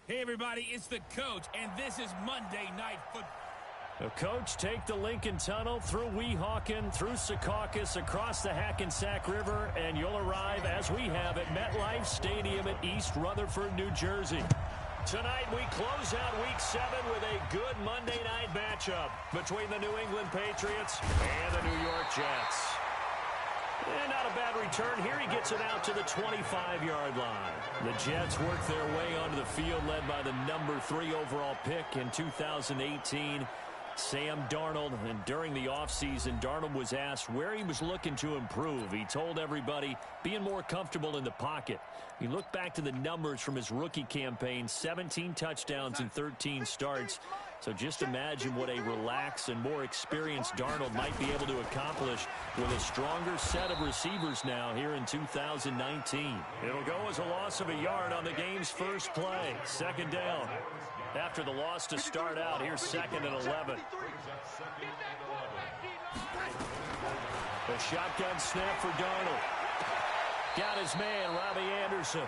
Hey, everybody, it's the coach, and this is Monday Night Football. The coach, take the Lincoln Tunnel through Weehawken, through Secaucus, across the Hackensack River, and you'll arrive, as we have, at MetLife Stadium at East Rutherford, New Jersey. Tonight, we close out Week 7 with a good Monday night matchup between the New England Patriots and the New York Jets. And not a bad return here. He gets it out to the 25-yard line. The Jets work their way onto the field, led by the number 3 overall pick in 2018, Sam Darnold. And during the offseason, Darnold was asked where he was looking to improve. He told everybody being more comfortable in the pocket. He looked back to the numbers from his rookie campaign, 17 touchdowns and 13 starts. So just imagine what a relaxed and more experienced Darnold might be able to accomplish with a stronger set of receivers now here in 2019. It'll go as a loss of a yard on the game's first play. Second down. After the loss to start out, here's 2nd and 11. A shotgun snap for Darnold. Got his man, Robbie Anderson.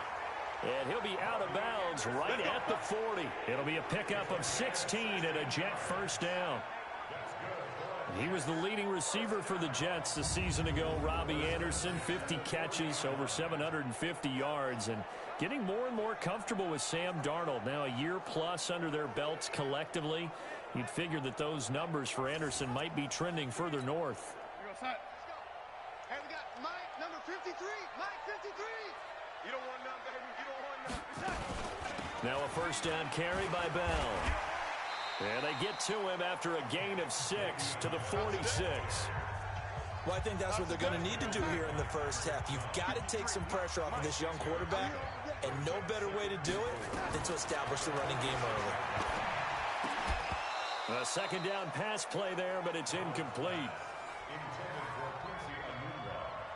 And he'll be out of bounds right at the 40. It'll be a pickup of 16 and a Jet first down. He was the leading receiver for the Jets a season ago. Robbie Anderson, 50 catches, over 750 yards, and getting more and more comfortable with Sam Darnold. Now a year plus under their belts collectively. You'd figure that those numbers for Anderson might be trending further north. Hey, we got Mike, number 53. Mike, 53. You don't want none, baby. You don't want none. Now a first down carry by Bell. And they get to him after a gain of 6 to the 46. Well, I think that's what they're going to need to do here in the first half. You've got to take some pressure off of this young quarterback, and no better way to do it than to establish the running game early. A second down pass play there, but it's incomplete.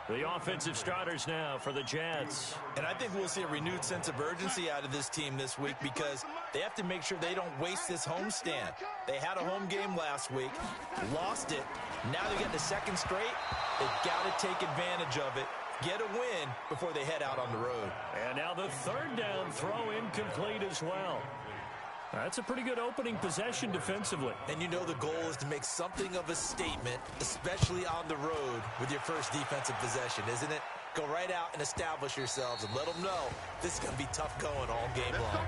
The offensive starters now for the Jets. And I think we'll see a renewed sense of urgency out of this team this week because they have to make sure they don't waste this homestand. They had a home game last week, lost it. Now they're getting a second straight. They've got to take advantage of it, get a win before they head out on the road. And now the third down throw incomplete as well. That's a pretty good opening possession defensively. And you know the goal is to make something of a statement, especially on the road with your first defensive possession, isn't it? Go right out and establish yourselves and let them know this is going to be tough going all game long.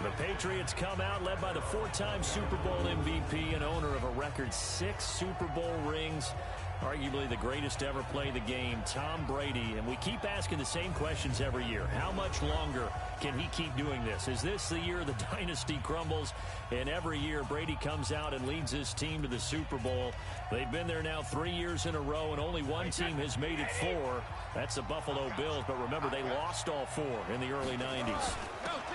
The Patriots come out led by the 4-time Super Bowl MVP and owner of a record 6 Super Bowl rings. Arguably the greatest to ever play the game, Tom Brady. And we keep asking the same questions every year. How much longer can he keep doing this? Is this the year the dynasty crumbles? And every year Brady comes out and leads his team to the Super Bowl. They've been there now 3 years in a row, and only one team has made it 4. That's the Buffalo Bills. But remember, they lost all 4 in the early 90s.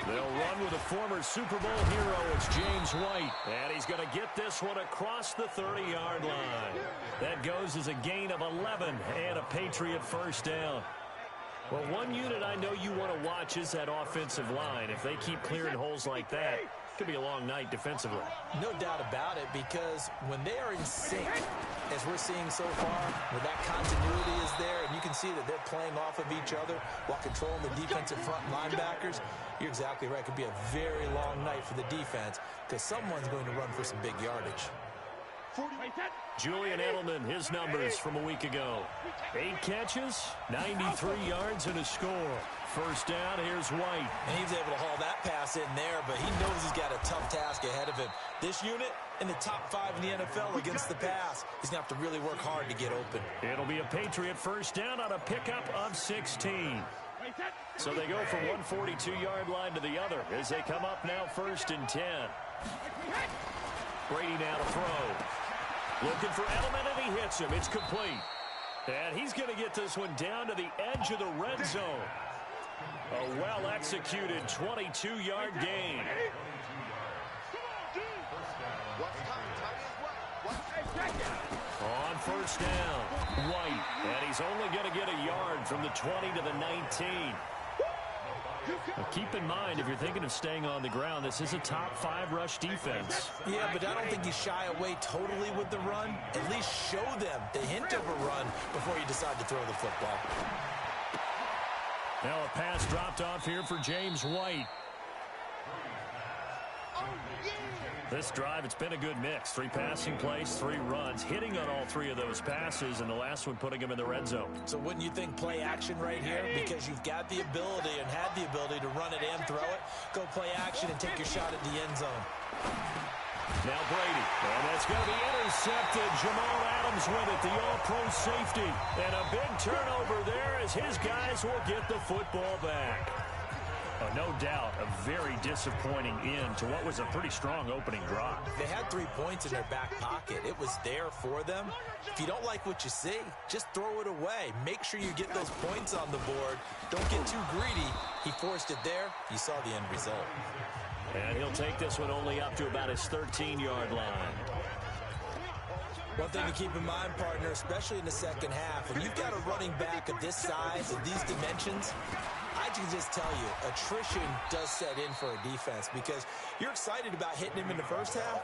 They'll run with a former Super Bowl hero. It's James White. And he's going to get this one across the 30-yard line. That goes as a gain of 11 and a Patriot first down. Well, one unit I know you want to watch is that offensive line. If they keep clearing holes like that, it could be a long night defensively. No doubt about it, because when they are in sync, as we're seeing so far, where that continuity is there, and you can see that they're playing off of each other while controlling the defensive front linebackers, you're exactly right. It could be a very long night for the defense because someone's going to run for some big yardage. Julian Edelman, his numbers from a week ago. 8 catches, 93 yards, and a score. First down, here's White. And he was able to haul that pass in there, but he knows he's got a tough task ahead of him. This unit in the top 5 in the NFL against the pass. He's going to have to really work hard to get open. It'll be a Patriot first down on a pickup of 16. So they go from 142-yard line to the other as they come up now 1st and 10. Brady now to throw. Looking for Edelman, and he hits him. It's complete. And he's going to get this one down to the edge of the red zone. A well-executed 22-yard gain. On first down, White. And he's only going to get a yard from the 20 to the 19. Now keep in mind, if you're thinking of staying on the ground, this is a top 5 rush defense. Yeah, but I don't think you shy away totally with the run. At least show them the hint of a run before you decide to throw the football. Now a pass dropped off here for James White. This drive, it's been a good mix. 3 passing plays, 3 runs, hitting on all 3 of those passes, and the last one putting him in the red zone. So wouldn't you think play action right here? Because you've got the ability and had the ability to run it and throw it. Go play action and take your shot at the end zone. Now Brady, and that's going to be intercepted. Jamal Adams with it, the all-pro safety. And a big turnover there as his guys will get the football back. No doubt a very disappointing end to what was a pretty strong opening drive. They had 3 points in their back pocket. It was there for them. If you don't like what you see, just throw it away. Make sure you get those points on the board. Don't get too greedy. He forced it there. You saw the end result. And he'll take this one only up to about his 13-yard line. One thing to keep in mind, partner, especially in the second half, when you've got a running back of this size, of these dimensions, I can just tell you, attrition does set in for a defense because you're excited about hitting him in the first half.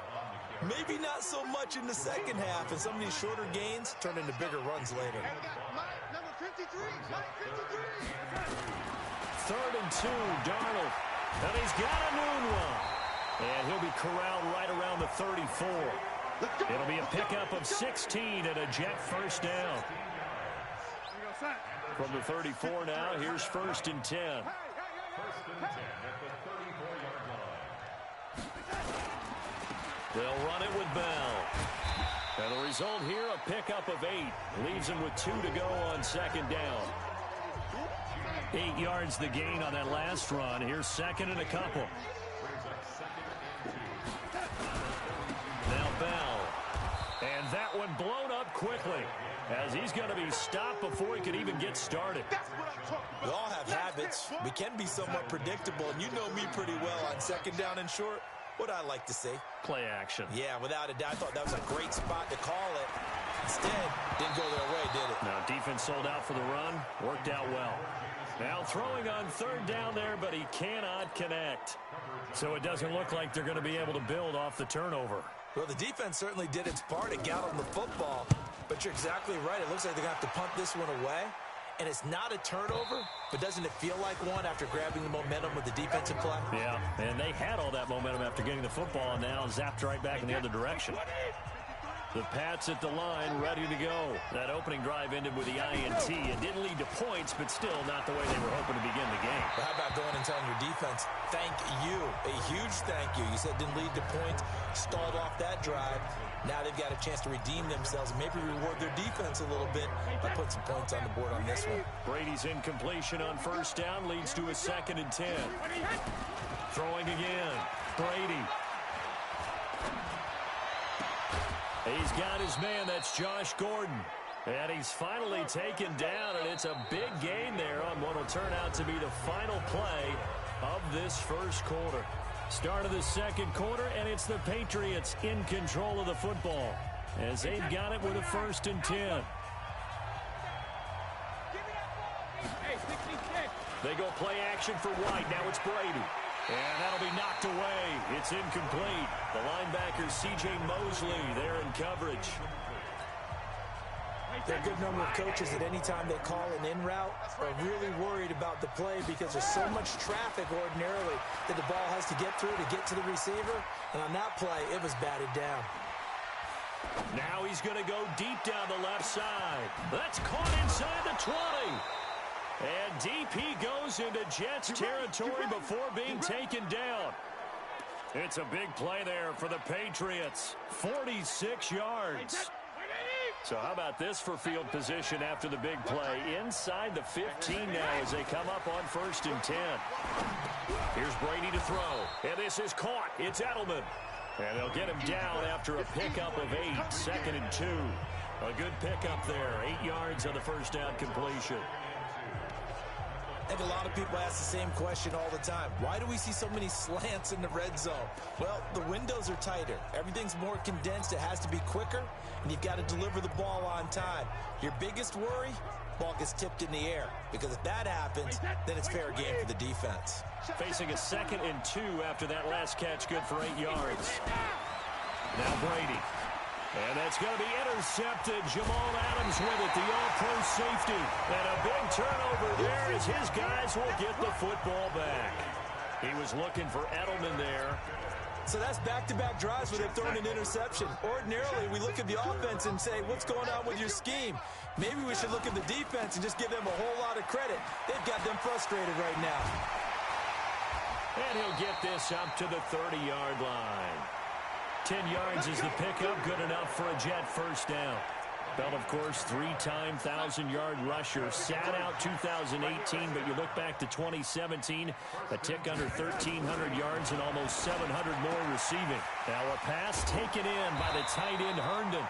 Maybe not so much in the second half, and some of these shorter gains turn into bigger runs later. And we got Mike, number 53, Mike 53. 3rd and 2, Darnold. And he's got a noon one. And he'll be corralled right around the 34. It'll be a pickup of 16 and a Jet first down. From the 34 now, here's 1st and 10. They'll run it with Bell. And the result here, a pickup of 8. Leaves him with 2 to go on 2nd down. 8 yards the gain on that last run. Here's 2nd and a couple. Now Bell. And that one blown up quickly as he's going to be stopped before he could even get started. We all have habits. We can be somewhat predictable, and you know me pretty well on 2nd down and short. What I like to see. Play action. Yeah, without a doubt. I thought that was a great spot to call it. Instead, didn't go their way, did it? No, defense sold out for the run. Worked out well. Now throwing on 3rd down there, but he cannot connect. So it doesn't look like they're going to be able to build off the turnover. Well, the defense certainly did its part. It got on the football. But you're exactly right. It looks like they're going to have to punt this one away. And it's not a turnover, but doesn't it feel like one after grabbing the momentum with the defensive play? Yeah, and they had all that momentum after getting the football and now zapped right back in the other direction. The Pats at the line, ready to go. That opening drive ended with the INT. It didn't lead to points, but still not the way they were hoping to begin the game. Well, how about going and telling your defense, thank you, a huge thank you. You said didn't lead to points, stalled off that drive. Now they've got a chance to redeem themselves and maybe reward their defense a little bit by putting some points on the board on this one. Brady's incompletion on 1st down leads to a 2nd and 10. Throwing again. Brady. He's got his man. That's Josh Gordon. And he's finally taken down, and it's a big gain there on what will turn out to be the final play of this 1st quarter. Start of the 2nd quarter, and it's the Patriots in control of the football as they've got it with a 1st and 10. They go play action for White. Now it's Brady. And that'll be knocked away. It's incomplete. The linebacker, C.J. Mosley, there in coverage. There are a good number of coaches that any time they call an in route are really worried about the play because there's so much traffic ordinarily that the ball has to get through to get to the receiver. And on that play, it was batted down. Now he's going to go deep down the left side. That's caught inside the 20. And DP goes into Jets territory before being taken down. It's a big play there for the Patriots. 46 yards. So how about this for field position after the big play? Inside the 15 now as they come up on 1st and 10. Here's Brady to throw. And this is caught. It's Edelman. And they'll get him down after a pickup of 8. 2nd and 2. A good pickup there. 8 yards on the 1st down completion. I think a lot of people ask the same question all the time. Why do we see so many slants in the red zone? Well, the windows are tighter. Everything's more condensed. It has to be quicker, and you've got to deliver the ball on time. Your biggest worry, ball gets tipped in the air, because if that happens, then it's fair game for the defense. Facing a 2nd and 2 after that last catch, good for 8 yards. Now Brady. And that's going to be intercepted. Jamal Adams with it, the all-pro safety. And a big turnover there as his guys will get the football back. He was looking for Edelman there. So that's back-to-back drives where they've thrown an interception. Ordinarily, we look at the offense and say, what's going on with your scheme? Maybe we should look at the defense and just give them a whole lot of credit. They've got them frustrated right now. And he'll get this up to the 30-yard line. 10 yards is the pickup, good enough for a Jet first down. Bell, of course, three-time 1,000-yard rusher. Sat out 2018, but you look back to 2017, a tick under 1,300 yards and almost 700 more receiving. Now a pass taken in by the tight end Herndon.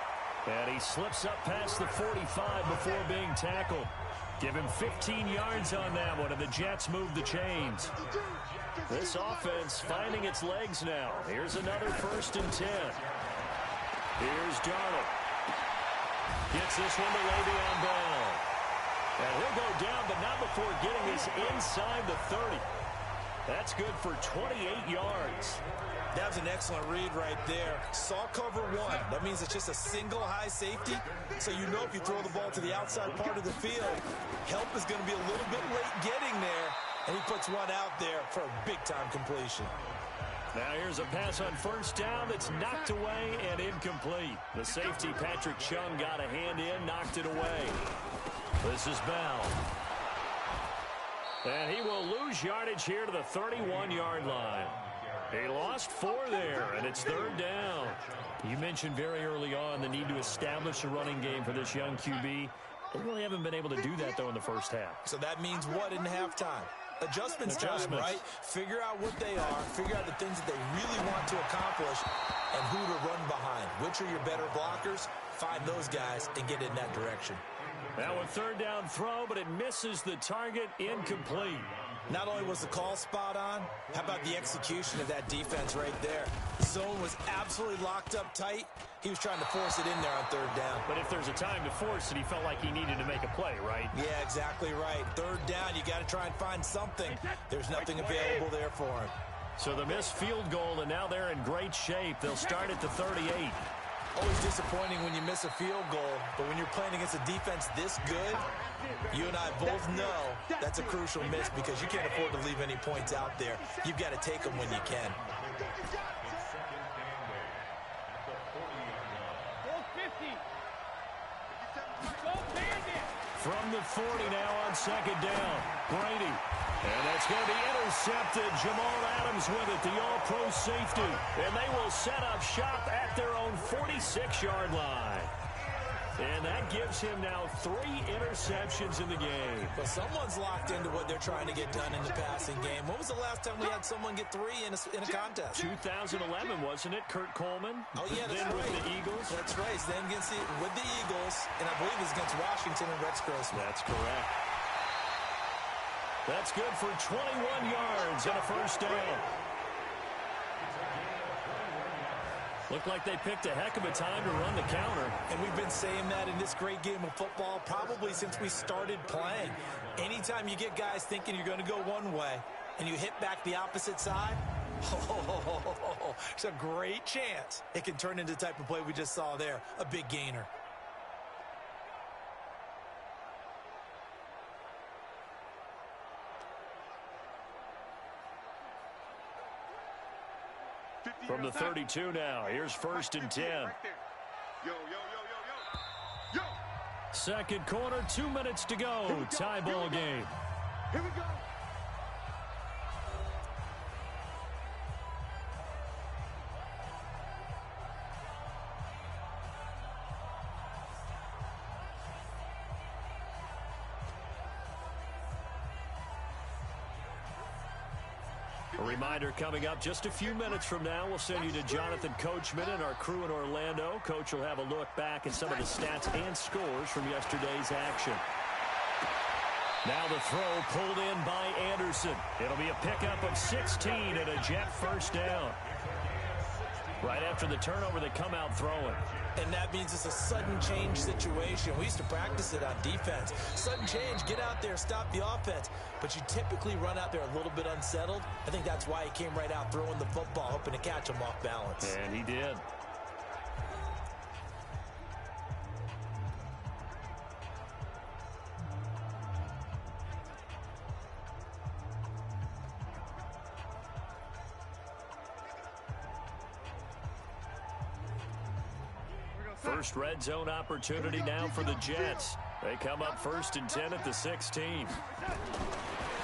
And he slips up past the 45 before being tackled. Give him 15 yards on that one, and the Jets move the chains. This offense finding its legs now. Here's another 1st and 10. Here's Darnold. Gets this one to Le'Veon Bell. And he'll go down, but not before getting this inside the 30. That's good for 28 yards. That was an excellent read right there. Saw cover one. That means it's just a single high safety. So you know if you throw the ball to the outside part of the field, help is going to be a little bit late getting there. And he puts one out there for a big-time completion. Now here's a pass on 1st down that's knocked away and incomplete. The safety, Patrick Chung, got a hand in, knocked it away. This is Bell. And he will lose yardage here to the 31-yard line. He lost 4 there, and it's 3rd down. You mentioned very early on the need to establish a running game for this young QB. They really haven't been able to do that, though, in the first half. So that means what in halftime? Adjustments time, right? Figure out what they are, figure out the things that they really want to accomplish, and who to run behind. Which are your better blockers? Find those guys and get in that direction. Now a 3rd down throw, but it misses the target, incomplete. Not only was the call spot on, how about the execution of that defense right there? The zone was absolutely locked up tight. He was trying to force it in there on 3rd down. But if there's a time to force it, he felt like he needed to make a play, right? Yeah, exactly right. 3rd down, you got to try and find something. There's nothing available there for him. So the missed field goal, and now they're in great shape. They'll start at the 38. Always disappointing when you miss a field goal, but when you're playing against a defense this good, you and I both know that's a crucial miss because you can't afford to leave any points out there. You've got to take them when you can. From the 40 now on 2nd down, Brady. And that's going to be intercepted. Jamal Adams with it, the all-pro safety. And they will set up shop at their own 46-yard line. And that gives him now 3 interceptions in the game. Well, someone's locked into what they're trying to get done in the passing game. When was the last time we had someone get 3 in a contest? 2011, wasn't it? Kurt Coleman? Oh, yeah, that's then right. With the Eagles? That's right. Then with the Eagles, and I believe it's against Washington and Rex Grossman. That's correct. That's good for 21 yards and a 1st down. Looked like they picked a heck of a time to run the counter. And we've been saying that in this great game of football probably since we started playing. Anytime you get guys thinking you're going to go one way and you hit back the opposite side, it's a great chance it can turn into the type of play we just saw there, a big gainer. From the 32 now, here's 1st and 10. Yo. 2nd quarter, 2 minutes to go. Tie ball game. Here we go. A reminder coming up just a few minutes from now. We'll send you to Jonathan Coachman and our crew in Orlando. Coach will have a look back at some of the stats and scores from yesterday's action. Now the throw pulled in by Anderson. It'll be a pickup of 16 and a Jet 1st down. Right after the turnover, they come out throwing. And that means it's a sudden change situation. We used to practice it on defense. Sudden change, get out there, stop the offense. But you typically run out there a little bit unsettled. I think that's why he came right out throwing the football, hoping to catch him off balance. And he did. First red zone opportunity now for the Jets. They come up 1st and 10 at the 16.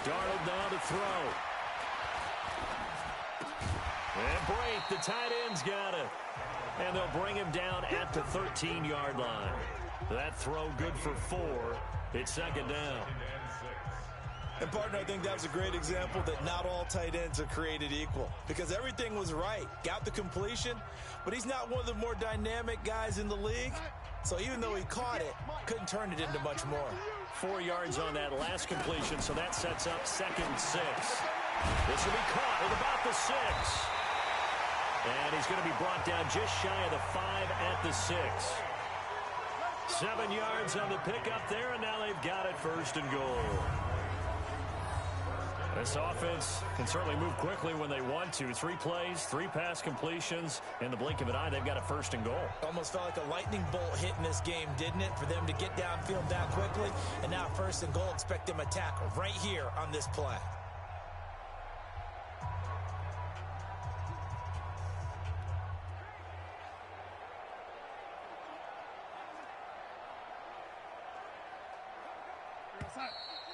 Darnold now to throw. And Brate, the tight end's got it. And they'll bring him down at the 13-yard line. That throw good for 4. It's 2nd down. And, partner, I think that was a great example that not all tight ends are created equal, because everything was right. Got the completion, but he's not one of the more dynamic guys in the league. So even though he caught it, couldn't turn it into much more. 4 yards on that last completion, so that sets up 2nd and 6. This will be caught at about the 6. And he's going to be brought down just shy of the 5 at the 6. 7 yards on the pickup there, and now they've got it 1st and goal. This offense can certainly move quickly when they want to. 3 plays, 3 pass completions. In the blink of an eye, they've got a 1st and goal. Almost felt like a lightning bolt hit in this game, didn't it? For them to get downfield that quickly. And now 1st and goal, expect them to attack right here on this play.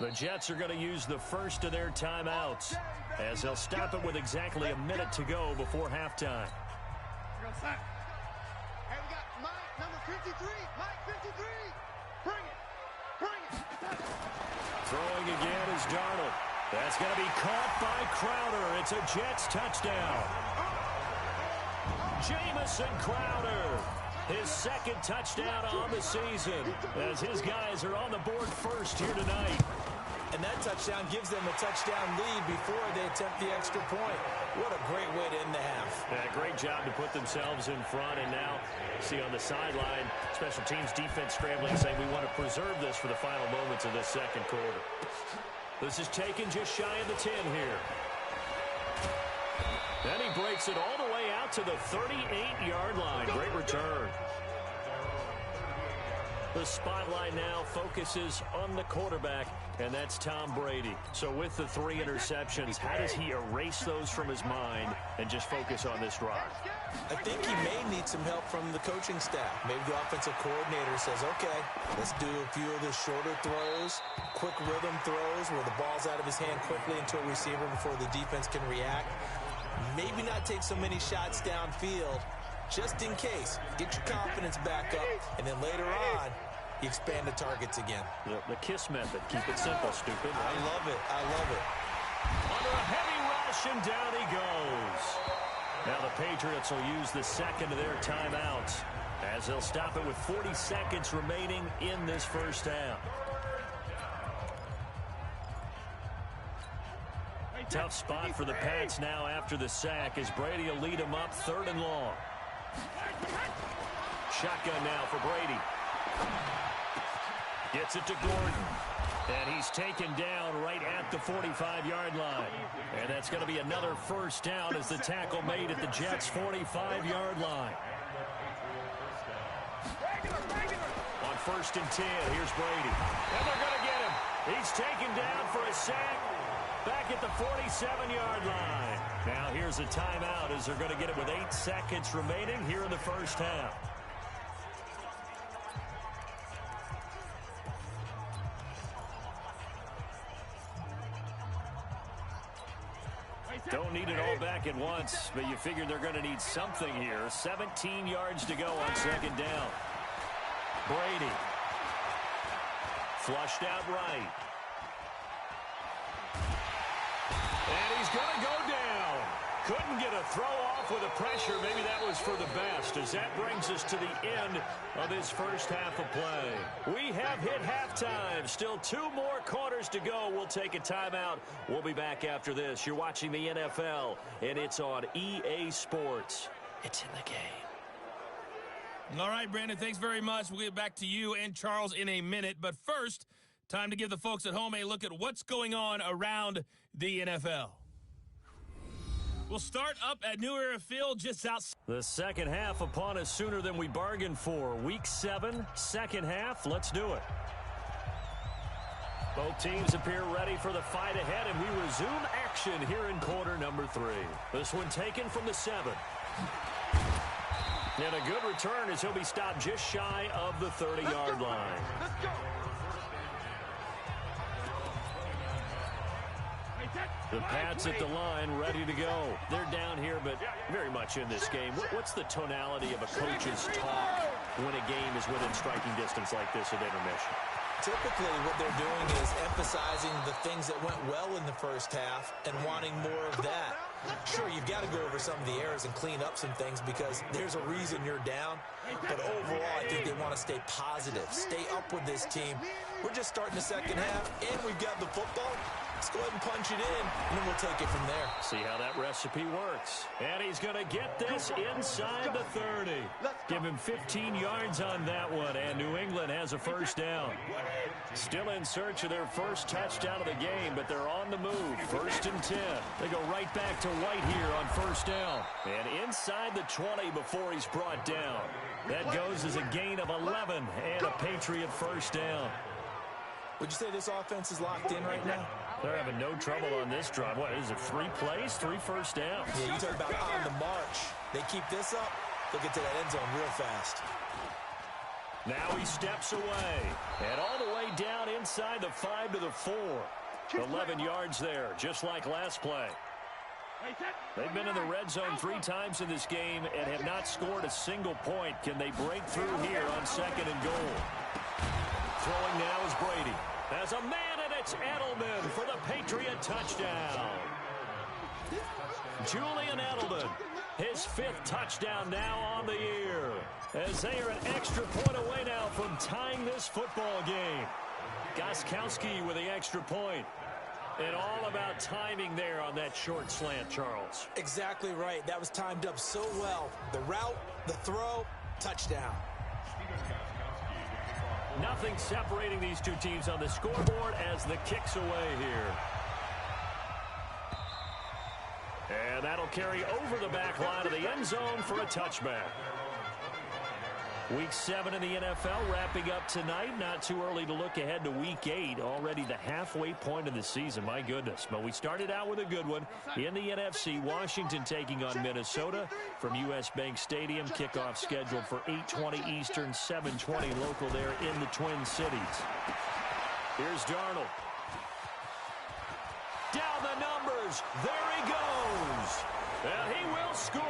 The Jets are going to use the first of their timeouts as they'll stop it with exactly a minute to go before halftime. And we got Mike, number 53. Mike, 53. Bring it. Bring it. Throwing again is Darnold. That's going to be caught by Crowder. It's a Jets touchdown. Jamison Crowder, his 2nd touchdown on the season, as his guys are on the board first here tonight. And that touchdown gives them a touchdown lead before they attempt the extra point. What a great way to end the half. Yeah, great job to put themselves in front. And now, see on the sideline, special teams defense scrambling, saying we want to preserve this for the final moments of this 2nd quarter. This is taken just shy of the 10 here. Then he breaks it all the way out to the 38-yard line. Great return. The spotlight now focuses on the quarterback, and that's Tom Brady. So with the 3 interceptions, how does he erase those from his mind and just focus on this drive? I think he may need some help from the coaching staff. Maybe the offensive coordinator says, okay, let's do a few of the shorter throws, quick rhythm throws where the ball's out of his hand quickly into a receiver before the defense can react. Maybe not take so many shots downfield, just in case. Get your confidence back up, and then later on, you expand the targets again. The KISS method. Keep it simple, stupid. Right? I love it. I love it. Under a heavy rush, and down he goes. Now the Patriots will use the 2nd of their timeouts as they'll stop it with 40 seconds remaining in this 1st half. Tough spot for the Pats now after the sack as Brady will lead them up 3rd and long. Shotgun now for Brady. Gets it to Gordon. And he's taken down right at the 45-yard line. And that's going to be another 1st down as the tackle made at the Jets' 45-yard line. On 1st and 10, here's Brady. And they're going to get him. He's taken down for a sack back at the 47-yard line. Now here's a timeout as they're going to get it with 8 seconds remaining here in the 1st half. Don't need it all back at once, but you figure they're going to need something here. 17 yards to go on 2nd down. Brady. Flushed out right. And he's going to go down. Couldn't get a throw off with the pressure. Maybe that was for the best, as that brings us to the end of this 1st half of play. We have hit halftime. Still 2 more quarters to go. We'll take a timeout. We'll be back after this. You're watching the NFL, and it's on EA Sports. It's in the game. All right, Brandon, thanks very much. We'll get back to you and Charles in a minute. But first, time to give the folks at home a look at what's going on around the NFL. We'll start up at New Era Field just outside. The 2nd half upon us sooner than we bargained for. Week 7, 2nd half. Let's do it. Both teams appear ready for the fight ahead, and we resume action here in quarter number 3. This one taken from the 7. And a good return as he'll be stopped just shy of the 30-yard line. Let's go. The Pats at the line, ready to go. They're down here, but very much in this game. What's the tonality of a coach's talk when a game is within striking distance like this at intermission? Typically, what they're doing is emphasizing the things that went well in the first half and wanting more of that. Sure, you've got to go over some of the errors and clean up some things because there's a reason you're down. But overall, I think they want to stay positive, stay up with this team. We're just starting the second half, and we've got the football. Let's go ahead and punch it in, and then we'll take it from there. See how that recipe works. And he's going to get this inside the 30. Give him 15 yards on that one, and New England has a first down. Still in search of their first touchdown of the game, but they're on the move. 1st and 10. They go right back to White here on first down. And inside the 20 before he's brought down. That goes as a gain of 11 and a Patriot first down. Would you say this offense is locked in right now? They're having no trouble on this drive. What is it, 3 plays, 3 first downs? Yeah, you talk about on the march. They keep this up, they'll get to that end zone real fast. Now he steps away. And all the way down inside the 5 to the 4. 11 yards there, just like last play. They've been in the red zone 3 times in this game and have not scored a single point. Can they break through here on 2nd and goal? Throwing now is Brady. There's a man, and it's Edelman for the Patriot touchdown. Julian Edelman, his 5th touchdown now on the year, as they are an extra point away now from tying this football game. Gostkowski with the extra point. And all about timing there on that short slant, Charles. Exactly right. That was timed up so well. The route, the throw, touchdown. Nothing separating these two teams on the scoreboard as the kick's away here. And that'll carry over the back line of the end zone for a touchback. Week 7 in the NFL wrapping up tonight. Not too early to look ahead to Week 8. Already the halfway point of the season. My goodness. But we started out with a good one. In the NFC, Washington taking on Minnesota from U.S. Bank Stadium. Kickoff scheduled for 8:20 Eastern, 7:20 local there in the Twin Cities. Here's Darnold. Down the numbers. There he goes. And he will score.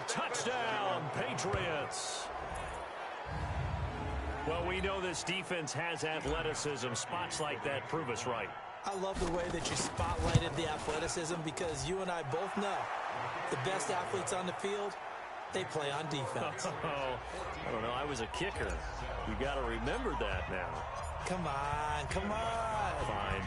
Touchdown, Patriots. Well, we know this defense has athleticism. Spots like that prove us right. I love the way that you spotlighted the athleticism because you and I both know the best athletes on the field, they play on defense. I don't know. I was a kicker. You got to remember that now. Come on, come on. Fine.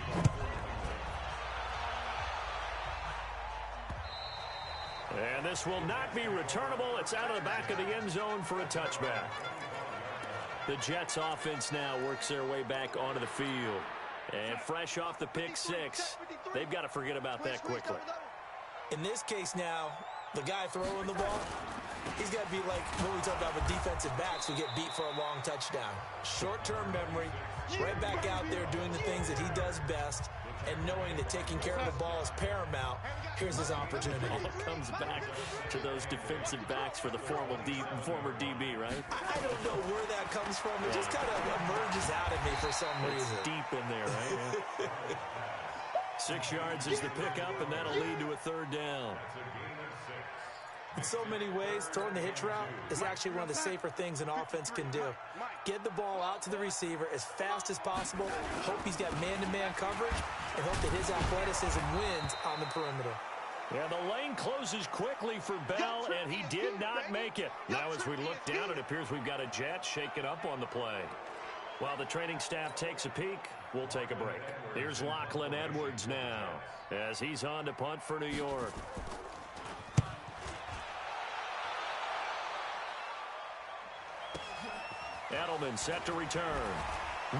And this will not be returnable. It's out of the back of the end zone for a touchback. The Jets offense now works their way back onto the field. And fresh off the pick 6, they've got to forget about that quickly. In this case now, the guy throwing the ball, he's got to be like what we talked about with defensive backs who get beat for a long touchdown. Short-term memory, right back out there doing the things that he does best, and knowing that taking care of the ball is paramount. Here's his opportunity. It all comes back to those defensive backs for the former DB, right? I don't know where that comes from. It just kind of emerges out of me for some reason. Deep in there, right? Yeah. 6 yards is the pickup, and that'll lead to a 3rd down. In so many ways, throwing the hitch route is actually one of the safer things an offense can do. Get the ball out to the receiver as fast as possible, hope he's got man-to-man coverage, and hope that his athleticism wins on the perimeter. Yeah, the lane closes quickly for Bell, and he did not make it. Now as we look down, it appears we've got a Jet shaking up on the play. While the training staff takes a peek, we'll take a break. Here's Lachlan Edwards now as he's on to punt for New York. Edelman set to return.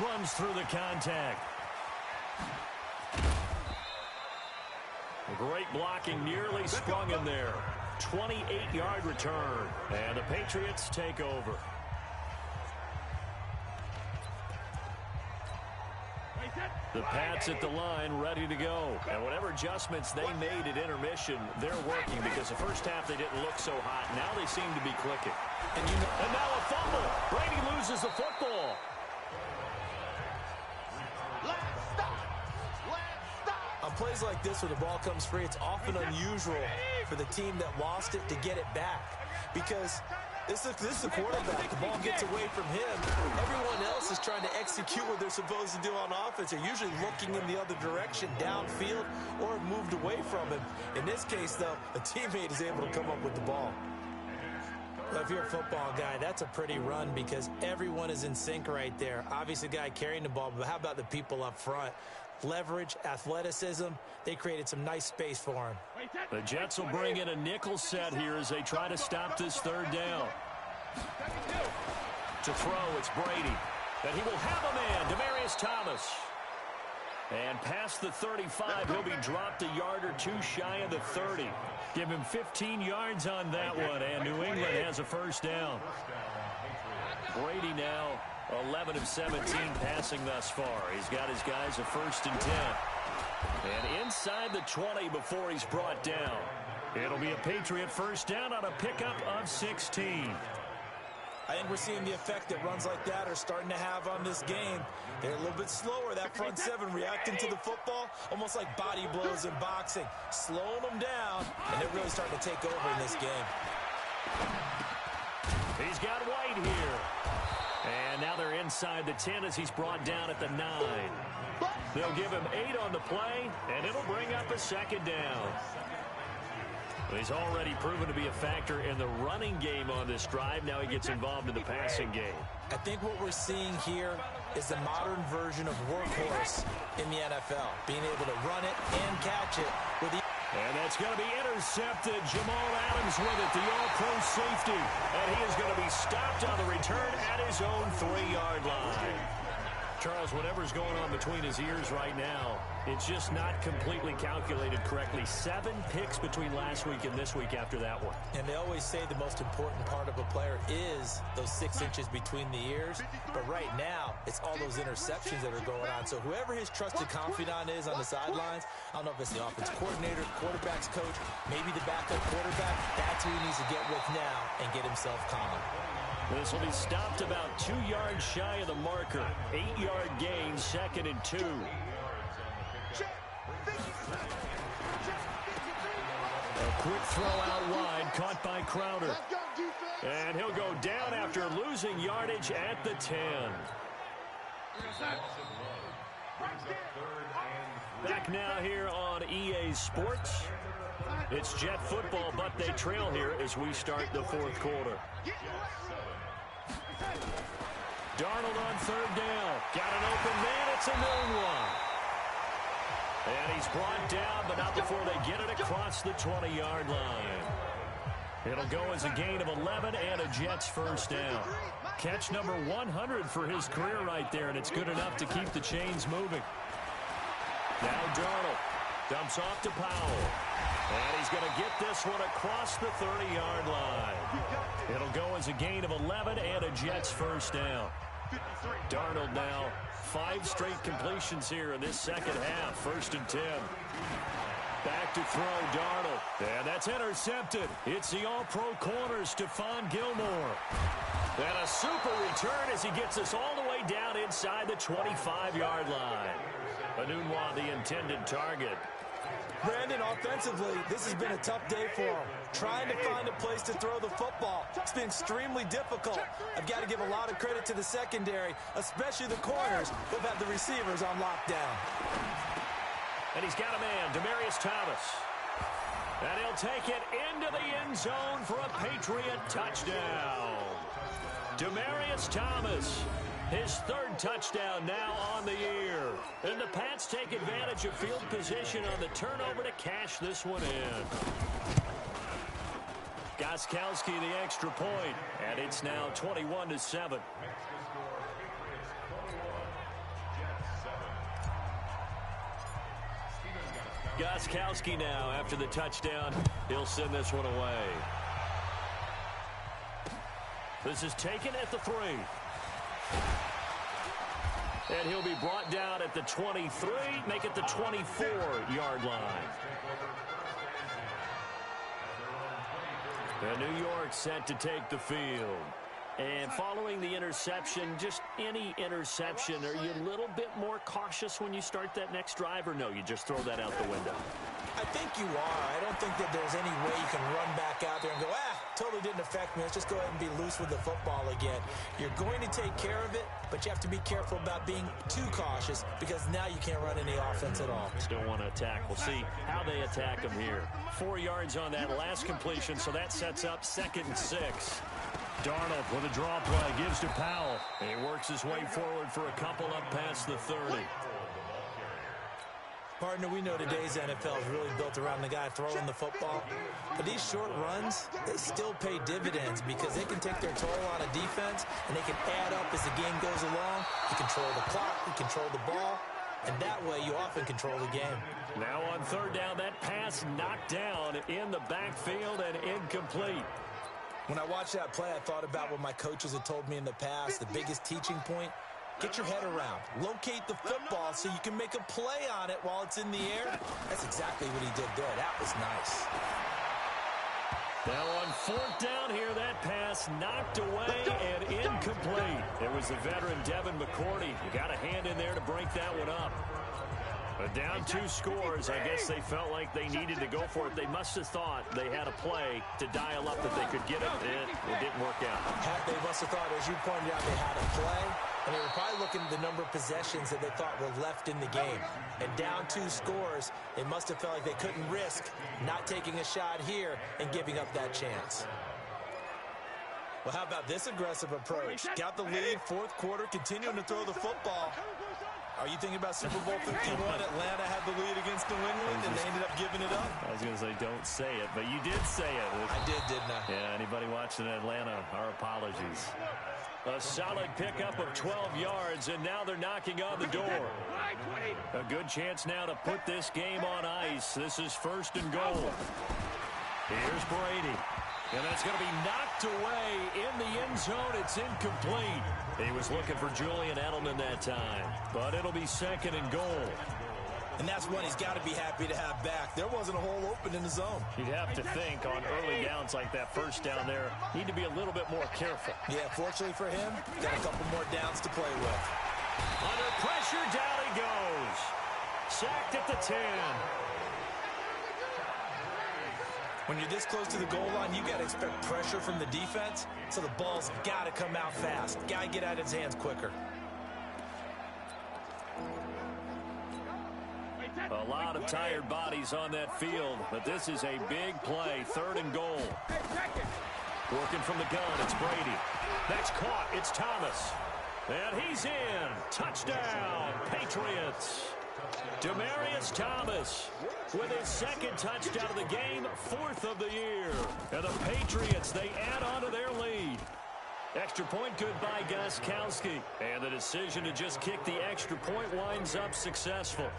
Runs through the contact. Great blocking, nearly sprung in there. 28-yard return. And the Patriots take over. The Pats at the line, ready to go. And whatever adjustments they made at intermission, they're working because the first half they didn't look so hot. Now they seem to be clicking. And now a fumble. Brady loses the football. On plays like this where the ball comes free, it's often unusual for the team that lost it to get it back. Because this is the quarterback. The ball gets away from him. Everyone else is trying to execute what they're supposed to do on offense. They're usually looking in the other direction, downfield, or moved away from him. In this case, though, a teammate is able to come up with the ball. Well, if you're a football guy, that's a pretty run because everyone is in sync right there. Obviously, the guy carrying the ball, but how about the people up front? Leverage, athleticism, they created some nice space for him. The Jets will bring in a nickel set here as they try to stop this third down. To throw, it's Brady. And he will have a man, Demaryius Thomas. And past the 35, he'll be dropped a yard or two shy of the 30. Give him 15 yards on that one, and New England has a first down. Brady now 11 of 17 passing thus far. He's got his guys a 1st and 10. And inside the 20 before he's brought down. It'll be a Patriot first down on a pickup of 16. I think we're seeing the effect that runs like that are starting to have on this game. They're a little bit slower, that front seven, reacting to the football, almost like body blows in boxing, slowing them down, and they're really starting to take over in this game. He's got White here. And now they're inside the 10 as he's brought down at the 9. They'll give him 8 on the play, and it'll bring up a second down. He's already proven to be a factor in the running game on this drive. Now he gets involved in the passing game. I think what we're seeing here is the modern version of workhorse in the NFL, being able to run it and catch it with the... And that's going to be intercepted. Jamal Adams with it, the all-pro safety. And he is going to be stopped on the return at his own 3-yard line. Charles, whatever's going on between his ears right now, it's just not completely calculated correctly. 7 picks between last week and this week after that one. And they always say the most important part of a player is those 6 inches between the ears. But right now, it's all those interceptions that are going on. So whoever his trusted confidant is on the sidelines, I don't know if it's the offense coordinator, quarterback's coach, maybe the backup quarterback, that's who he needs to get with now and get himself calm. This will be stopped about 2 yards shy of the marker. 8-yard gain, 2nd and 2. A quick throw out wide, caught by Crowder. And he'll go down after losing yardage at the 10. Back now here on EA Sports. It's Jet football, but they trail here as we start the 4th quarter. Darnold on 3rd down. Got an open man. It's a noon one. And he's brought down, but not before they get it across the 20-yard line. It'll go as a gain of 11 and a Jets first down. Catch number 100 for his career right there, and it's good enough to keep the chains moving. Now Darnold dumps off to Powell. And he's going to get this one across the 30-yard line. It'll go as a gain of 11 and a Jets first down. Darnold now 5 straight completions here in this second half. 1st and 10. Back to throw Darnold. And that's intercepted. It's the all-pro corner, Stephon Gilmore. And a super return as he gets us all the way down inside the 25-yard line. Anunwa, the intended target. Brandon, offensively, this has been a tough day for him. Trying to find a place to throw the football. It's been extremely difficult. I've got to give a lot of credit to the secondary, especially the corners who've had the receivers on lockdown. And he's got a man, Demaryius Thomas. And he'll take it into the end zone for a Patriot touchdown. Demaryius Thomas. His 3rd touchdown now on the year. And the Pats take advantage of field position on the turnover to cash this one in. Gostkowski the extra point, and it's now 21-7. Gostkowski now after the touchdown. He'll send this one away. This is taken at the 3. And he'll be brought down at the 23, make it the 24-yard line. And New York set to take the field. And following the interception, just any interception, are you a little bit more cautious when you start that next drive, or no, you just throw that out the window? I think you are. I don't think that there's any way you can run back out there and go, totally didn't affect me. Let's just go ahead and be loose with the football again. You're going to take care of it, but you have to be careful about being too cautious because now you can't run any offense at all. Still want to attack. We'll see how they attack them here. 4 yards on that last completion, so that sets up 2nd and 6. Darnold with a draw play, gives to Powell. And he works his way forward for a couple up past the 30. Partner, we know today's NFL is really built around the guy throwing the football. But these short runs, they still pay dividends because they can take their toll on a defense and they can add up as the game goes along. You control the clock, you control the ball, and that way you often control the game. Now on 3rd down, that pass knocked down in the backfield and incomplete. When I watched that play, I thought about what my coaches had told me in the past. The biggest teaching point, get your head around. Locate the football so you can make a play on it while it's in the air. That's exactly what he did there. That was nice. Now on 4th down here, that pass knocked away and incomplete. It was the veteran Devin McCourty. You got a hand in there to break that one up. But down 2 scores, I guess they felt like they needed to go for it. They must have thought they had a play to dial up that they could get it. It didn't work out. They must have thought, as you pointed out, they had a play. And they were probably looking at the number of possessions that they thought were left in the game. And down 2 scores, they must have felt like they couldn't risk not taking a shot here and giving up that chance. Well, how about this aggressive approach? Got the lead, 4th quarter, continuing to throw the football. Are you thinking about Super Bowl 51? Atlanta had the lead against New England, and they ended up giving it up. I was going to say, don't say it, but you did say it. I did, didn't I? Yeah, anybody watching Atlanta, our apologies. A solid pickup of 12 yards, and now they're knocking on the door. A good chance now to put this game on ice. This is 1st and goal. Here's Brady. And that's going to be knocked away in the end zone. It's incomplete. He was looking for Julian Edelman that time, but it'll be 2nd and goal. And that's one he's got to be happy to have back. There wasn't a hole open in the zone. You'd have to think on early downs like that, 1st down there, need to be a little bit more careful. Yeah, fortunately for him, got a couple more downs to play with. Under pressure, down he goes. Sacked at the 10. When you're this close to the goal line, you got to expect pressure from the defense, so the ball's got to come out fast. Got to get out of his hands quicker. A lot of tired bodies on that field, but this is a big play, 3rd and goal. Working from the gun, it's Brady. That's caught, it's Thomas. And he's in. Touchdown, Patriots. Demaryius Thomas with his 2nd touchdown of the game, 4th of the year. And the Patriots, they add on to their lead. Extra point good by Gostkowski. And the decision to just kick the extra point winds up successful.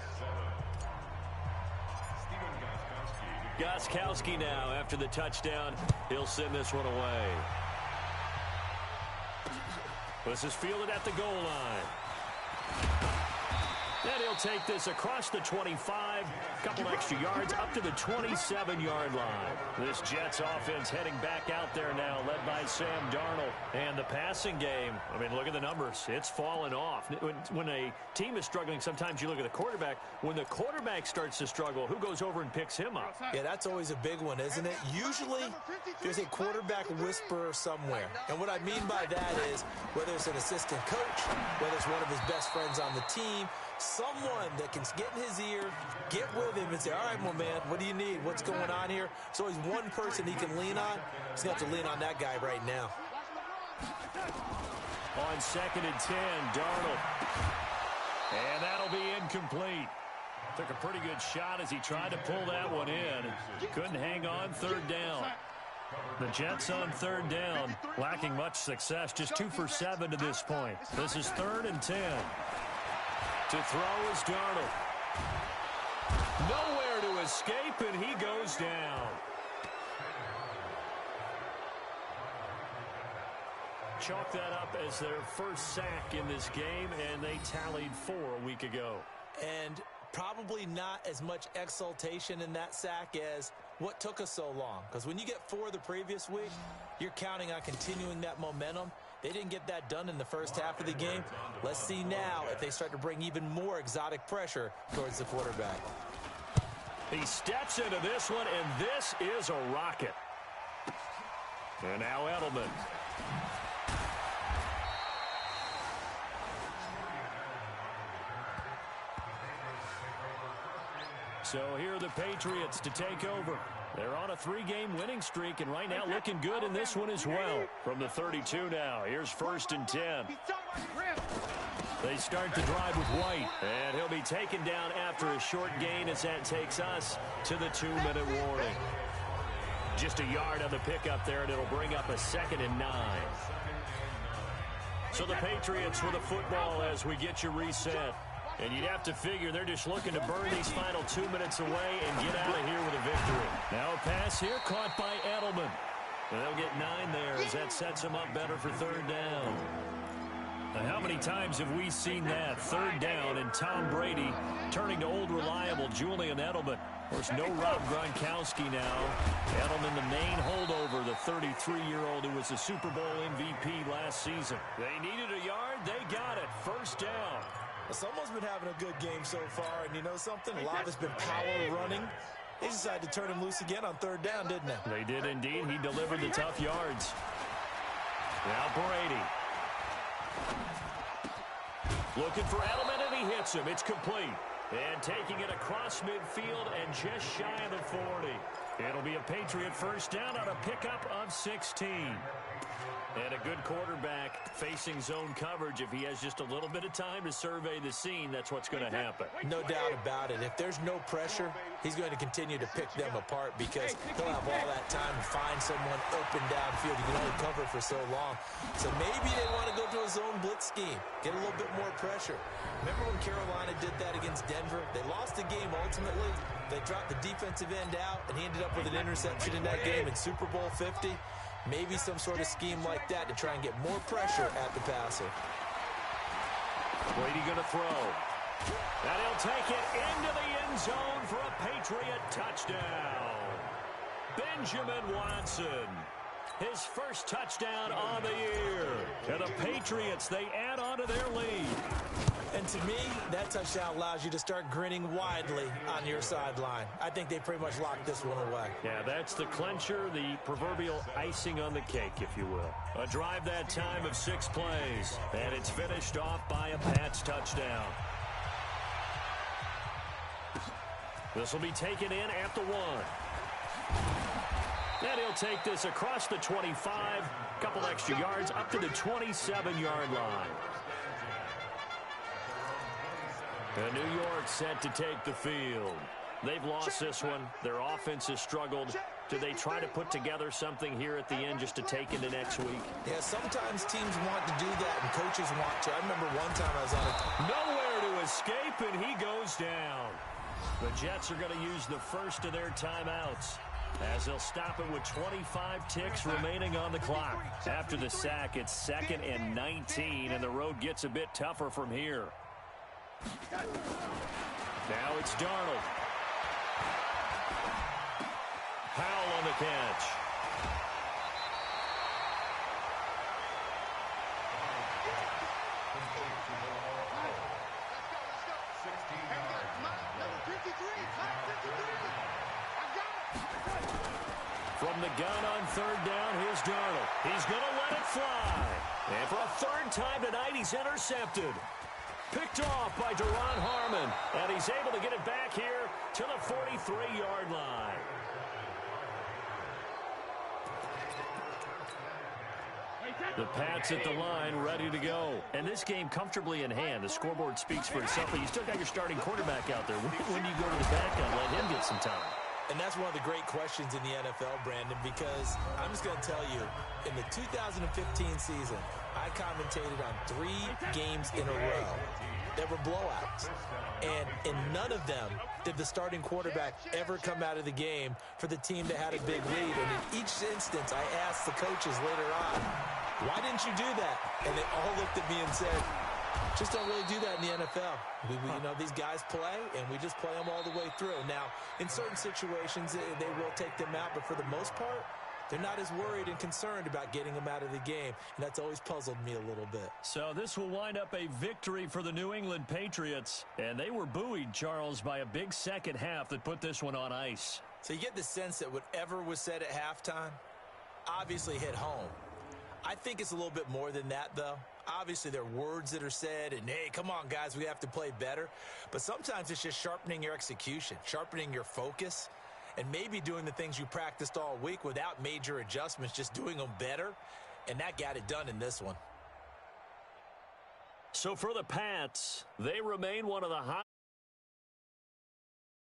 Gostkowski now, after the touchdown, he'll send this one away. This is fielded at the goal line. And he'll take this across the 25, couple extra yards, up to the 27-yard line. This Jets offense heading back out there now, led by Sam Darnold. And the passing game, I mean, look at the numbers. It's fallen off. When a team is struggling, sometimes you look at the quarterback. When the quarterback starts to struggle, who goes over and picks him up? Yeah, that's always a big one, isn't it? Usually, there's a quarterback whisperer somewhere. And what I mean by that is, whether it's an assistant coach, whether it's one of his best friends on the team, someone that can get in his ear, get with him and say, all right, my man, what do you need? What's going on here? There's always one person he can lean on. He's going to have to lean on that guy right now. On 2nd and 10, Darnold. And that'll be incomplete. Took a pretty good shot as he tried to pull that one in. Couldn't hang on 3rd down. The Jets on 3rd down, lacking much success, just 2 for 7 to this point. This is 3rd and 10. To throw is Darnold. Nowhere to escape, and he goes down. Chalk that up as their first sack in this game, and they tallied 4 a week ago. And probably not as much exultation in that sack as what took us so long. Because when you get 4 the previous week, you're counting on continuing that momentum. They didn't get that done in the first half of the game. Let's see now if they start to bring even more exotic pressure towards the quarterback. He steps into this one, and this is a rocket. And now Edelman. So here are the Patriots to take over. They're on a 3-game winning streak, and right now looking good in this one as well. From the 32 now, here's 1st and 10. They start the drive with White, and he'll be taken down after a short gain as that takes us to the 2-minute warning. Just a yard on the pickup there, and it'll bring up a 2nd and 9. So the Patriots with the football as we get you reset. And you'd have to figure they're just looking to burn these final 2 minutes away and get out of here with a victory. Now a pass here caught by Edelman. And they'll get 9 there as that sets them up better for 3rd down. Now, how many times have we seen that? 3rd down and Tom Brady turning to old reliable Julian Edelman. Of course, no Rob Gronkowski now. Edelman, the main holdover, the 33-year-old who was the Super Bowl MVP last season. They needed a yard. They got it. 1st down. Someone's been having a good game so far, and you know something? A lot has been power running. They decided to turn him loose again on 3rd down, didn't they? They did indeed. He delivered the tough yards. Now Brady. Looking for Edelman, and he hits him. It's complete. And taking it across midfield and just shy of the 40. It'll be a Patriot 1st down on a pickup of 16. And a good quarterback facing zone coverage. If he has just a little bit of time to survey the scene, that's what's going to happen. No doubt about it. If there's no pressure, he's going to continue to pick them apart because he'll have all that time to find someone open downfield. You can only cover for so long. So maybe they want to go to a zone blitz scheme, get a little bit more pressure. Remember when Carolina did that against Denver? They lost the game ultimately. They dropped the defensive end out, and he ended up with an interception in that game in Super Bowl 50. Maybe some sort of scheme like that to try and get more pressure at the passer. Brady going to throw. And he'll take it into the end zone for a Patriot touchdown. Benjamin Watson. His first touchdown on the year. And the Patriots, they add on to their lead. And to me, that touchdown allows you to start grinning widely on your sideline. I think they pretty much locked this one away. Yeah, that's the clincher, the proverbial icing on the cake, if you will. A drive that time of 6 plays. And it's finished off by a Pats touchdown. This will be taken in at the 1. And he'll take this across the 25. A couple extra yards up to the 27-yard line. And New York set to take the field. They've lost this one. Their offense has struggled. Do they try to put together something here at the end just to take into next week? Yeah, sometimes teams want to do that and coaches want to. I remember one time I was on a... Nowhere to escape, and he goes down. The Jets are going to use the first of their timeouts as they'll stop it with 25 ticks remaining on the clock. After the sack, it's 2nd and 19, and the road gets a bit tougher from here. Now it's Darnold. Howell on the catch. From the gun on 3rd down, here's Darnold. He's going to let it fly. And for a 3rd time tonight, he's intercepted. Picked off by Duron Harmon. And he's able to get it back here to the 43-yard line. The Pats at the line, ready to go. And this game comfortably in hand. The scoreboard speaks for itself, but you still got your starting quarterback out there. When do you go to the backup, let him get some time? And that's one of the great questions in the NFL, Brandon, because I'm just going to tell you, in the 2015 season, I commentated on 3 games in a row that were blowouts. And in none of them did the starting quarterback ever come out of the game for the team that had a big lead. And in each instance, I asked the coaches later on, why didn't you do that? And they all looked at me and said, Just don't really do that in the NFL. You know, these guys play, and we just play them all the way through. Now, in certain situations, they will take them out, but for the most part, they're not as worried and concerned about getting them out of the game, and that's always puzzled me a little bit. So this will wind up a victory for the New England Patriots, and they were buoyed, Charles, by a big second half that put this one on ice. So you get the sense that whatever was said at halftime obviously hit home. I think it's a little bit more than that, though. Obviously, there are words that are said, and, hey, come on, guys, we have to play better. But sometimes it's just sharpening your execution, sharpening your focus, and maybe doing the things you practiced all week without major adjustments, just doing them better. And that got it done in this one. So for the Pats, they remain one of the hot